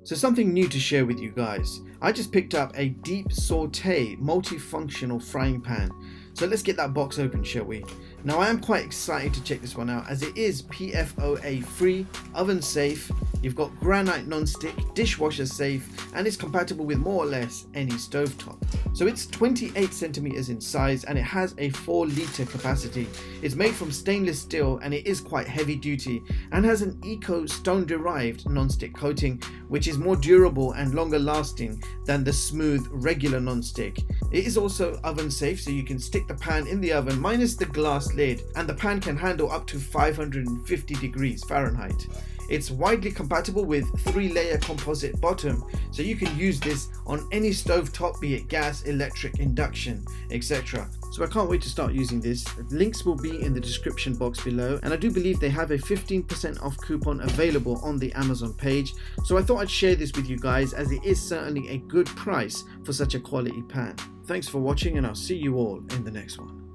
So something new to share with you guys. I just picked up a deep Sauté multifunctional frying pan. So let's get that box open, shall we? Now I am quite excited to check this one out as it is PFOA free, oven safe, you've got granite non-stick, dishwasher safe, and it's compatible with more or less any stovetop. So it's 28 centimeters in size and it has a 4-litre capacity. It's made from stainless steel and it is quite heavy duty and has an eco stone-derived non-stick coating which is more durable and longer lasting than the smooth regular non-stick. It is also oven safe, so you can stick the pan in the oven minus the glass lid, and the pan can handle up to 550 degrees Fahrenheit. It's widely compatible with 3-layer composite bottom, so you can use this on any stove top, be it gas, electric, induction, etc. So I can't wait to start using this. Links will be in the description box below, and I do believe they have a 15% off coupon available on the Amazon page. So I thought I'd share this with you guys as it is certainly a good price for such a quality pan. Thanks for watching and I'll see you all in the next one.